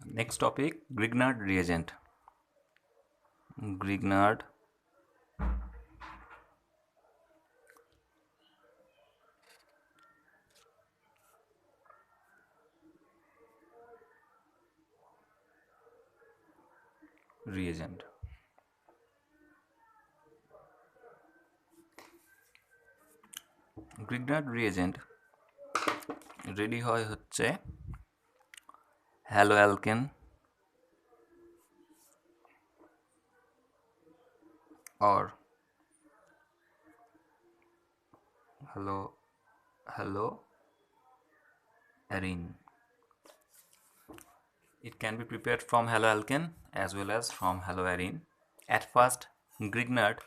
Next topic, Grignard reagent. Grignard reagent. Grignard reagent ready হয় হচ্ছে hello alkane or hello arene. It can be prepared from haloalkane as well as from haloarine. At first, Grignard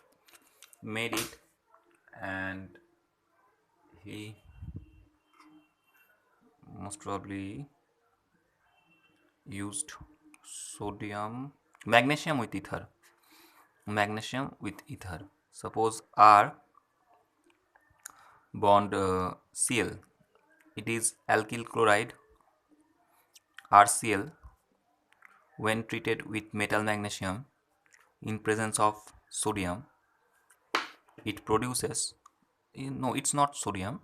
made it and he most probably used magnesium with ether. Magnesium with ether. Suppose R bond Cl, it is alkyl chloride RCl. When treated with metal magnesium in presence of sodium, it produces, no, it's not sodium,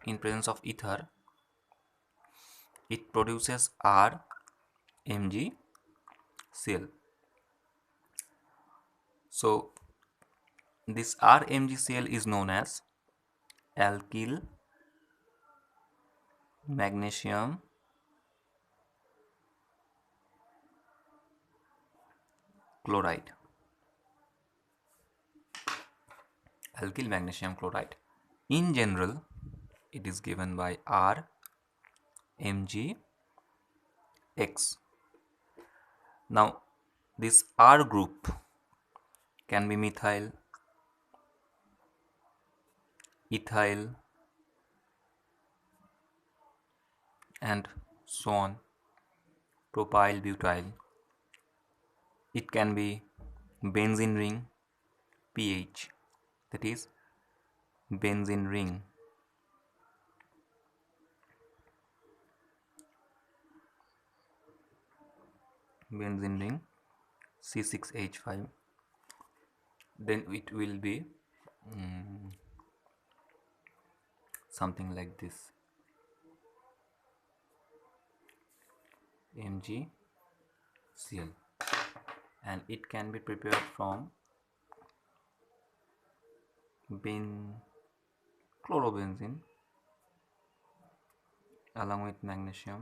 in presence of ether, it produces RMgCl. So this RMgCl is known as alkyl magnesium chloride. Alkyl magnesium chloride. In general, it is given by RMgX. Now, this R group can be methyl, ethyl, and so on, propyl, butyl. It can be benzene ring, PH, that is benzene ring. Benzene ring C6H5. Then it will be something like this, MgCl, and it can be prepared from chlorobenzene along with magnesium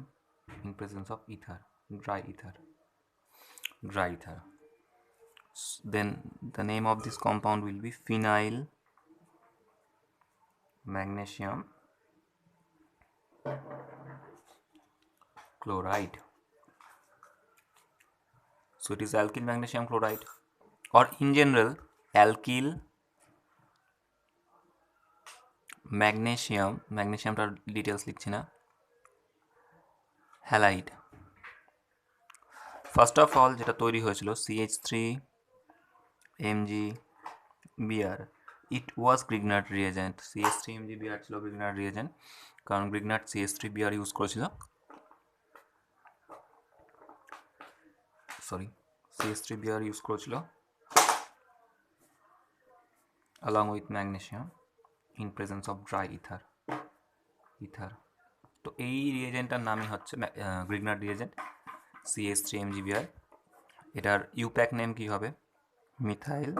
in presence of ether, dry ether. Then the name of this compound will be phenyl magnesium chloride. So it is alkyl magnesium chloride, or in general alkyl magnesiumটার details লিখছি না, halide. First of all যেটা তৈরি হয়েছিল CH3MgBr, ইট ওয়াজ Grignard reagent. CH3MgBr ছিল Grignard reagent, কারণ Grignard CH3Br use করেছিল, CH3Br use করেছিল along with magnesium in presence of dry ether. তো এই রিয়েজেন্টটার নামই হচ্ছে গ্রিগনার্ড রিয়েজেন্ট CH3MgBr। এটার ইউপ্যাক নেম কি হবে? Methyl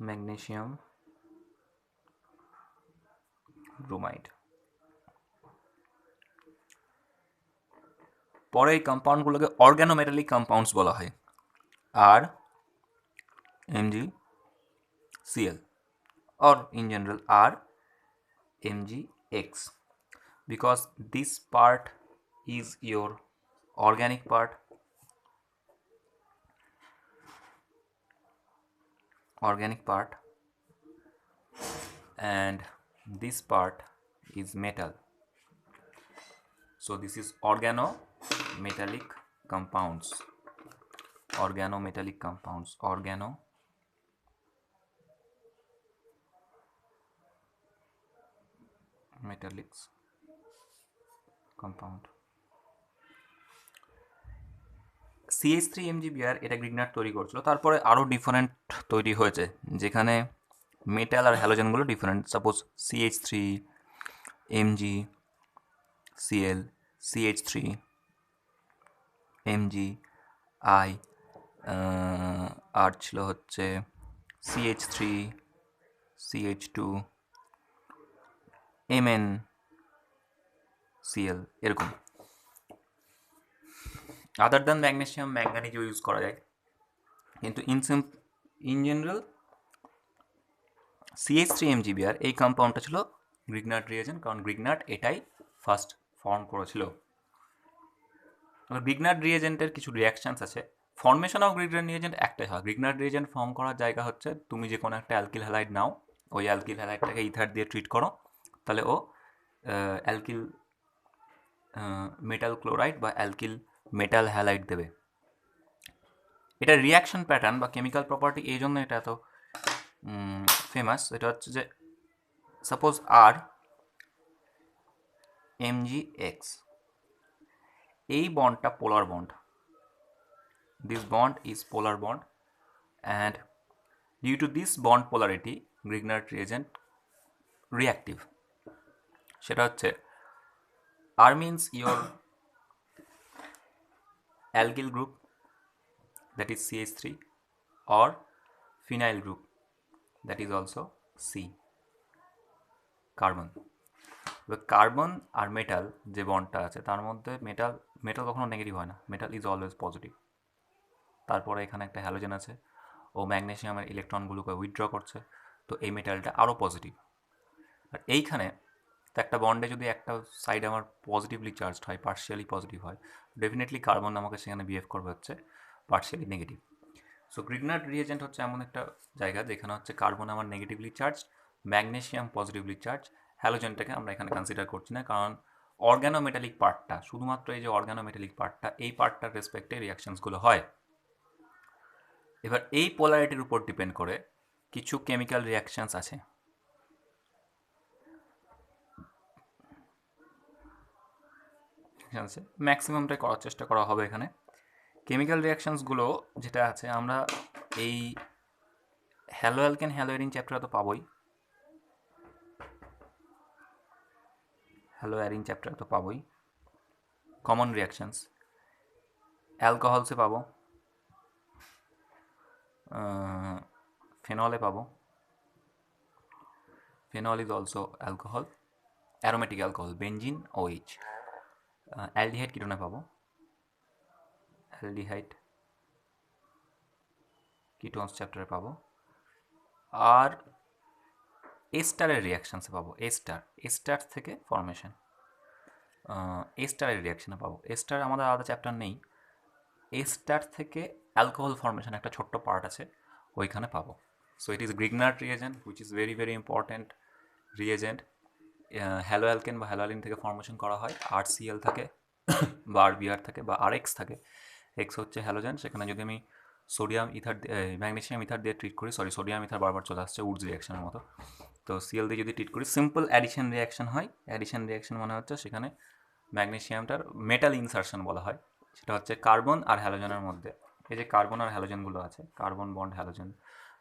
magnesium bromide. পরে এই কম্পাউন্ডগুলোকে অর্গানোমেটালিক কম্পাউন্ডস বলা হয়, RMgCl, or in general RMgX, because this part is your organic part, and this part is metal. So this is organometallic compounds. Metallics compound. CH3MgBr এটা Grignard তৈরি করছিল, তারপরে আরও different তৈরি হয়েছে যেখানে মেটাল আর হ্যালোজেনগুলো different. Suppose CH3, Mg, Cl, CH3, Mg, I, আর ছিল হচ্ছে CH3, CH2, Mn, Cl, এরকম। আদার দ্যান ম্যাগনেসিয়াম ম্যাঙ্গানিজও ইউজ করা যায়, কিন্তু ইন জেনারেল CH3MgBr এই কম্পাউন্ডটা ছিল গ্রিগনাট রিয়েজেন্ট, কারণ গ্রিগনাট এটাই ফার্স্ট ফর্ম করেছিল। গ্রিগনাট রিয়েজেন্টের কিছু রিয়াকশানস আছে। ফর্মেশন অফ গ্রিগনাট রিয়েজেন্ট একটাই হয়। গ্রিগনাট রিয়েজেন্ট ফর্ম করার জায়গা হচ্ছে তুমি যে কোনো একটা অ্যালকিল হ্যালাইড নাও, ওই অ্যালকিল হ্যালাইডটাকে ইথার দিয়ে ট্রিট করো, তাহলে ও অ্যালকিল মেটাল ক্লোরাইড বা অ্যালকিল মেটাল হ্যালাইড দেবে। এটা রিয়াকশন প্যাটার্ন বা কেমিক্যাল প্রপার্টি এই জন্য এটা এত ফেমাস। এটা হচ্ছে যে সাপোজ আর MgX, এই বন্ডটা পোলার bond, this bond is polar bond, and due to this bond polarity Grignard reagent reactive। সেটা হচ্ছে R means your alkyl group, that is CH3, or phenyl group, that is also C, carbon. Carbon আর metal যে বন্ডটা আছে তার মধ্যে metal কখনো negative হয় না, মেটাল ইজ অলওয়েজ পজিটিভ। তারপরে এখানে একটা হ্যালোজেন আছে, ও ম্যাগনেসিয়ামের ইলেকট্রনগুলোকে উইথড্র করছে, তো এই মেটালটা আরও পজিটিভ। আর এইখানে একটা বন্ডে যদি একটা সাইড আমার পজিটিভলি চার্জড হয়, পার্শিয়ালি পজিটিভ হয়, ডেফিনেটলি কার্বন আমাকে সেখানে বিহেভ করবে হচ্ছে partially negative. So Grignard reagent হচ্ছে এমন একটা জায়গা যেখানে হচ্ছে কার্বন আমার negatively charge, magnesium positively charge, হ্যালোজেনটাকে আমরা এখানে কনসিডার করছি না, কারণ অর্গ্যানোমেটালিক পার্টটা, শুধুমাত্র এই যে অর্গ্যানোমেটালিক পার্টটা, এই পার্টটার রেসপেক্টে রিয়াকশনসগুলো হয়। এবার এই পোলারিটির উপর ডিপেন্ড করে কিছু কেমিক্যাল রিয়াকশানস আছে। ম্যাক্সিমামটাই করার চেষ্টা করা হবে এখানে। কেমিক্যাল রিয়াকশানসগুলো যেটা আছে আমরা এই হ্যালো অ্যালকেন হ্যালো অ্যারিন চ্যাপ্টারে তো পাবোই, হ্যালো অ্যারিন চ্যাপ্টারে তো পাবোই। কমন রিয়াকশানস অ্যালকোহলসে পাবো, ফেনলে পাবো, phenol is also alcohol, aromatic alcohol, benzene, OH। Aldehyde কিটোনে পাবো, অ্যালডিহাইড কিটোনস চ্যাপ্টারে পাবো। আর এস্টারের রিয়াকশানসে পাবো, এস্টার থেকে ফরমেশন, এস্টারের রিয়াকশানে পাবো। এস্টার আমাদের আলাদা চ্যাপ্টার নেই, এস্টার থেকে অ্যালকোহল ফর্মেশন একটা ছোট্ট পার্ট আছে, ওইখানে পাবো। So it is Grignard reagent which is very very important reagent. Hello alkane বা হ্যালো অ্যালিন থেকে ফর্মেশন করা হয়, RCl থাকে বা RBr থাকে বা RX থাকে। এক্স হচ্ছে হ্যালোজেন, সেখানে যদি আমি সোডিয়াম ইথার ম্যাগনেসিয়াম ইথার দিয়ে ট্রিট করি, সোডিয়াম ইথার বারবার চলে আসছে উডস রিয়াকশনের মতো, তো Cl দিয়ে যদি ট্রিট করি সিম্পল অ্যাডিশন রিয়াকশন হয়। অ্যাডিশন রিয়াকশন মানে হচ্ছে সেখানে ম্যাগনেসিয়ামটার মেটাল ইনসারশন বলা হয়, সেটা হচ্ছে কার্বন আর হ্যালোজেনের মধ্যে। এই যে কার্বন আর হ্যালোজেনগুলো আছে, কার্বন বন্ড হ্যালোজেন,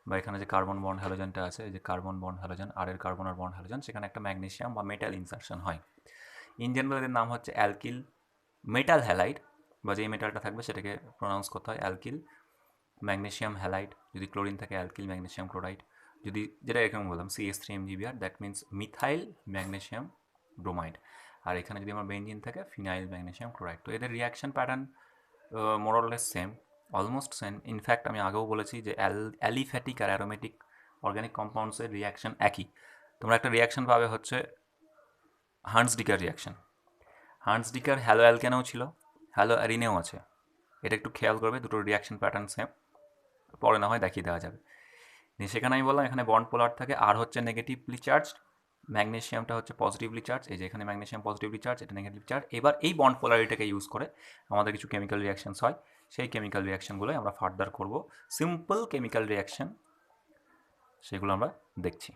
বা এখানে যে কার্বন বন্ড হ্যালোজেনটা আছে, এই যে কার্বন বন্ড হ্যালোজেন, আর এর কার্বন আর বন্ড হ্যালোজেন, সেখানে একটা ম্যাগনেসিয়াম বা মেটাল ইনসারশন হয়। ইন জেনারেল এদের নাম হচ্ছে অ্যালকিল মেটাল হ্যালাইড, বা যেই মেটালটা থাকবে সেটাকে প্রোনাউন্স করতে হয় অ্যালকিল ম্যাগনেসিয়াম হ্যালাইড। যদি ক্লোরিন থাকে অ্যালকিল ম্যাগনেসিয়াম ক্লোরাইড, যদি যেটা এরকম বললাম CH3MgBr, that means methyl magnesium bromide. আর এখানে যদি আমার বেনজিন থাকে ফিনাইল ম্যাগনেসিয়াম ক্লোরাইড। তো এদের reaction pattern মোরলেস same, almost same. In fact আমি আগেও বলেছি যে অ্যালিফ্যাটিক আর অ্যারোমেটিক অর্গ্যানিক কম্পাউন্ডসের রিয়াকশন একই। তোমরা একটা রিয়াকশন পাবে হচ্ছে হান্টস-ডিকার রিয়াকশন। হান্টস-ডিকার হ্যালো অ্যালকেনেও ছিল, হ্যালো অ্যারিনেও আছে, এটা একটু খেয়াল করবে, দুটো রিয়াকশন প্যাটার্ন সেম, পরে না হয় দেখিয়ে দেওয়া যাবে। সেখানে আমি বললাম এখানে বন্ড পোলার থাকে, আর হচ্ছে নেগেটিভলি চার্জ, ম্যাগনেসিয়ামটা হচ্ছে পজিটিভলি চার্জ, এই যে এখানে ম্যাগনেসিয়াম পজিটিভলি চার্জ, এটা নেগেটিভ চার্জ। এবার এই বন্ড পোলারিটিকে ইউজ করে আমাদের কিছু কেমিক্যাল রিয়াকশানস হয়, সেই কেমিক্যাল রিয়াকশানগুলোই আমরা ফার্দার করব। সিম্পল কেমিক্যাল রিয়াকশান সেগুলো আমরা দেখছি।